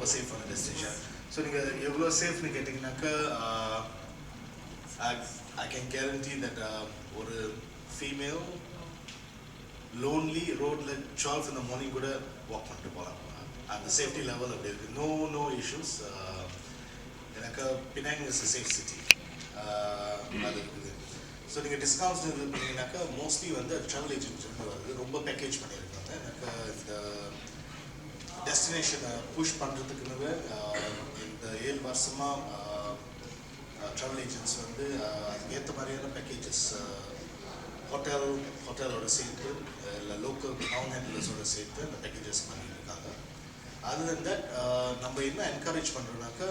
ரொம்ப சேஃபான destination. So நீங்கள் எவ்வளோ சேஃப்னு கேட்டிங்கனாக்கா I can guarantee that ஒரு ஃபீமேல் லோன்லி ரோடில் 12 in the morning கூட வாக் பண்ணிட்டு போகலாம். அந்த சேஃப்டி லெவல் அப்படி இருக்குது. No issues. எனக்கு Penang is a safe city. அது இருக்குது. ஸோ நீங்கள் டிஸ்கவுண்ட்ஸ் இது பண்ணிங்கனாக்கா மோஸ்ட்லி வந்து ட்ராவல் ஏஜென்சி வருது, ரொம்ப பேக்கேஜ் பண்ணியிருக்காங்க. எனக்கு இந்த டெஸ்டினேஷனை புஷ் பண்ணுறதுக்குன்னு இந்த 7 வருஷமாக ட்ராவல் ஏஜென்ட்ஸ் வந்து அதுக்கு ஏற்ற மாதிரியான பேக்கேஜஸ் ஹோட்டலோட சேர்த்து இல்லை லோக்கல் டவுன் ஹேண்டிலர்ஸோட சேர்த்து அந்த பேக்கேஜஸ் பண்ணியிருக்காங்க. அதர் தட் நம்ம என்ன என்கரேஜ் பண்ணுறோம்னாக்கா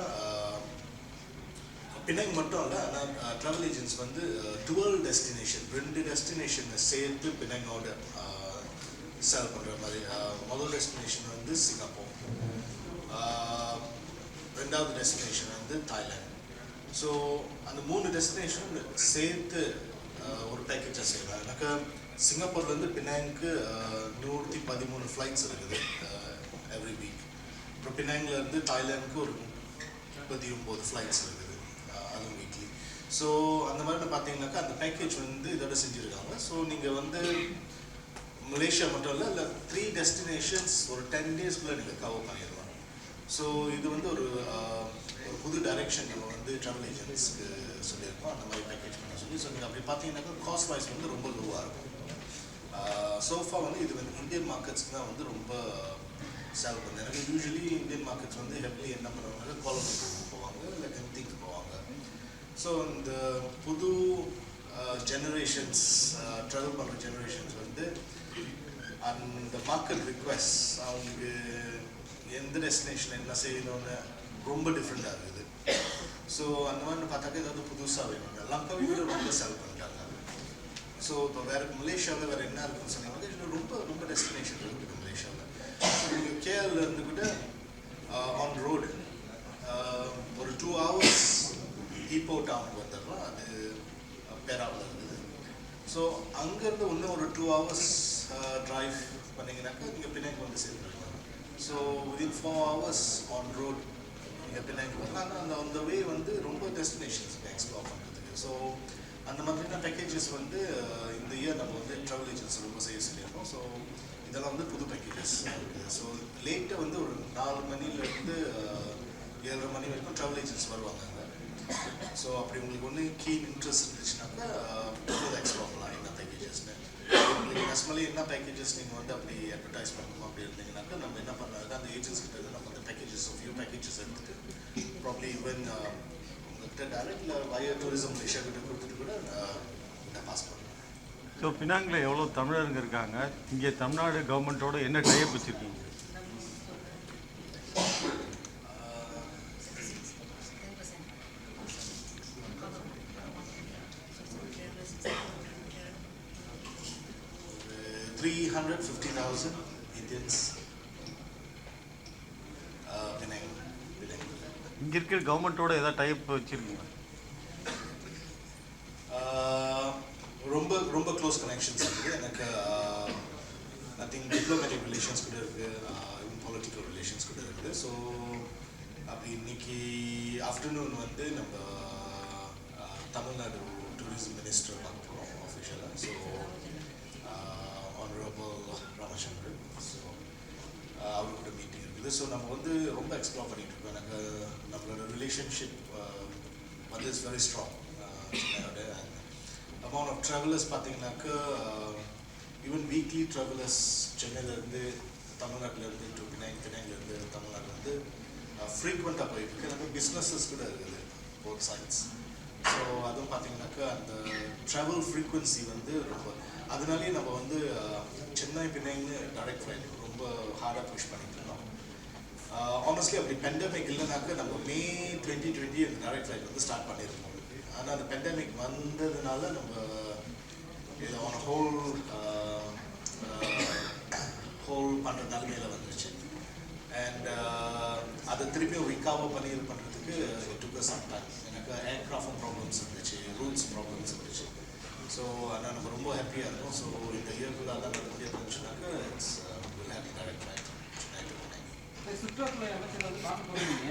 பினாங் மட்டும் இல்லை, ஆனால் ட்ராவல் ஏஜென்ட்ஸ் வந்து டுவல் டெஸ்டினேஷன் 2 டெஸ்டினேஷனை சேர்த்து பினாங்கோட சேல் பண்ணுற மாதிரி. முதல் டெஸ்டினேஷன் வந்து சிங்கப்பூர், ரெண்டாவது டெஸ்டினேஷன் வந்து தாய்லாந்து. ஸோ அந்த 3 டெஸ்டினேஷன் சேர்த்து ஒரு பேக்கேஜாக செய்யலாம். எனக்கு சிங்கப்பூர்லேருந்து பினாங்க்கு 113 ஃப்ளைட்ஸ் இருக்குது எவ்ரி வீக். அப்புறம் பினாங்லேருந்து தாய்லாந்துக்கு ஒரு 39 ஃப்ளைட்ஸ் இருக்குது, அதுவும் வீக்லி. ஸோ அந்த மாதிரி பார்த்தீங்கன்னாக்கா அந்த பேக்கேஜ் வந்து இதோட செஞ்சுருக்காங்க. ஸோ நீங்கள் வந்து மலேசியா மட்டும் இல்லை 3 டெஸ்டினேஷன்ஸ் ஒரு 10 daysக்குள்ளே நீங்கள் கவர் பண்ணிடலாம். ஸோ இது வந்து ஒரு புது டைரெக்ஷன் நம்ம வந்து ட்ராவல் ஏஜென்ட்ஸ்க்கு சொல்லியிருக்கோம், அந்த மாதிரி பேக்கேஜ் பண்ண சொல்லி. ஸோ நீங்கள் அப்படி பார்த்தீங்கன்னாக்கா காஸ்ட் வைஸ் வந்து ரொம்ப லோவாக இருக்கும். சோஃபா வந்து இது வந்து இந்தியன் மார்க்கெட்ஸ்க்கு தான் வந்து ரொம்ப சேல் பண்ணுது. எனக்கு யூஸ்வலி இந்தியன் மார்க்கெட்ஸ் வந்து ஹெப்லி என்ன பண்ணுவாங்க, கோலம்பூர் போவாங்க, இல்லை கென்டிக்கு போவாங்க. ஸோ இந்த புது ஜெனரேஷன்ஸ் ட்ராவல் பண்ணுற ஜெனரேஷன்ஸ் வந்து அந்த மார்க்கெட் ரிக்வெஸ்ட் அவங்களுக்கு எந்த டெஸ்டினேஷன் என்ன செய்யணும்னு ரொம்ப டிஃப்ரெண்ட்டாக இருக்குது. ஸோ அந்த மாதிரி பார்த்தாக்கா ஏதாவது புதுசாக வேணும். லங்காவி கூட ரொம்ப செல் பண்ணிட்டாங்க. ஸோ இப்போ வேறு மலேசியாவில் வேறு என்ன இருக்குன்னு சொன்னாங்க, இதில் ரொம்ப டெஸ்டினேஷன் இருக்குது மலேசியாவில். நீங்கள் கேரளிலேருந்து கூட ஆன் ரோடு ஒரு 2 hours ஈப்போ டவுனுக்கு வந்துடலாம், அது பேராவில் இருக்குது. ஸோ அங்கேருந்து இன்னும் ஒரு 2 hours ட்ரைவ் பண்ணிங்கனாக்கா நீங்கள் பினாங்கு வந்து சேர்ந்துருக்கலாம். So within 4 hours on road நீங்கள் பினாங்கு வரலாம். ஆனால் அந்த வே வந்து ரொம்ப டெஸ்டினேஷன்ஸ் எக்ஸ்ப்ளோர் பண்ணுறதுக்கு. ஸோ அந்த மாதிரியான பேக்கேஜஸ் வந்து இந்த இயர் நம்ம வந்து ட்ராவல் ஏஜென்ட்ஸ் ரொம்ப செய்ய சொல்லியிருக்கோம். ஸோ இதெல்லாம் வந்து புது பேக்கேஜஸ். ஸோ லேட்டாக வந்து ஒரு 4 மணிலேருந்து 7:30 மணி வரைக்கும் ட்ராவல் ஏஜென்ட்ஸ் வருவாங்க அங்கே. ஸோ அப்படி உங்களுக்கு ஒன்று கீன் இன்ட்ரெஸ்ட் இருந்துச்சுனாக்கா எக்ஸ்ப்ளோர் பண்ணலாம் என்ன பேக்கேஜஸ்ன்னு. உங்களுக்கு நெஸ்மலி என்ன பேக்கேஜஸ் நீங்கள் வந்து அப்படி அட்வர்டைஸ் பண்ணணும் அப்படி இருந்தீங்கன்னாக்கா நம்ம என்ன பண்ணாங்க அந்த ஏஜென்ட்ஸ் கிட்ட நம்ம அந்த பேக்கேஜஸ் ஃபியூ பேக்கேஜஸ் எடுத்துட்டு ப்ராப்ளி ஈவன் உங்கள்கிட்ட டைரக்ட்ல வய டூரிசம் மலேசியா கிட்ட கொடுத்துட்டு கூட நான் பாஸ் பண்ணுவேன். ஸோ பினாங்கில் எவ்வளோ தமிழருங்க இருக்காங்க, இங்கே தமிழ்நாடு கவர்மெண்ட்டோட என்ன டைப் வச்சுருக்கீங்க? ஒரு 350,000 Indians இங்கே இருக்கிற கவர்மெண்ட்டோட ஏதாவது டைப் வச்சுருக்கீங்க? ரொம்ப க்ளோஸ் கனெக்ஷன்ஸ் இருக்குது எனக்கு. ஐ திங்க் டிப்ளமேட்டிக் ரிலேஷன்ஸ் கூட இருக்குது, பொலிட்டிக்கல் ரிலேஷன்ஸ் கூட இருக்குது. ஸோ அப்படி இன்னைக்கு ஆஃப்டர்நூன் வந்து நம்ம தமிழ்நாடு டூரிசம் மினிஸ்டர் பார்க்க போகிறோம் ஆஃபிஷியலாக. ஸோ ஆனரபிள் ராமச்சந்திரன், ஸோ அவர் கூட மீட்டிங் இருக்குது. ஸோ நம்ம வந்து ரொம்ப எக்ஸ்ப்ளோர் பண்ணிகிட்டு இருக்கோம். எனக்கு நம்மளோட ரிலேஷன்ஷிப் வந்து is very strong. Amount of travellers பார்த்தீங்கன்னாக்கா ஈவன் வீக்லி ட்ராவலர்ஸ் சென்னையிலேருந்து தமிழ்நாட்டிலேருந்து டு பினாங்கிலேருந்து தமிழ்நாட்டிலேருந்து ஃப்ரீக்வெண்ட்டாக போயிட்டுருக்கு. எனக்கு பிஸ்னஸஸ் கூட இருக்குது போத் சைட்ஸ். ஸோ அதுவும் பார்த்தீங்கன்னாக்கா அந்த ட்ராவல் ஃப்ரீக்வன்சி வந்து ரொம்ப, அதனாலேயே நம்ம வந்து சென்னை பினாங்கு டைரக்ட் ஃப்ளைட் ரொம்ப ஹார்டாக புஷ் பண்ணிட்டு இருந்தோம். ஆனஸ்ட்லி அப்படி பெண்டமிக் இல்லைனாக்கா நம்ம May 2020 அந்த டைரக்ட் ஃப்ளைட் வந்து ஸ்டார்ட் பண்ணியிருக்கோம். ஆனால் அந்த பெண்டமிக் வந்ததுனால நம்ம இதை ஆன் ஹோல் பண்ணுற நிலைமையில் வந்துருச்சு. அண்ட் அதை திருப்பியும் ரிகவர் பண்ணி இது பண்ணுறதுக்கு டுக் சம் டைம். எனக்கு ஏர்க்ராஃப்ட் ப்ராப்ளம்ஸ் இருந்துச்சு, ரூல்ஸ் ப்ராப்ளம்ஸ் இருந்துச்சு. ஸோ ஆனால் நம்ம ரொம்ப ஹாப்பியாக இருக்கும். ஸோ இந்த இயர்க்குள்ள அதான் நல்லபடியாக இருந்துச்சுனாக்கா it's will have direct flight. சுற்றுலாத்துறை அமைச்சர் வந்து பார்க்க போறீங்க.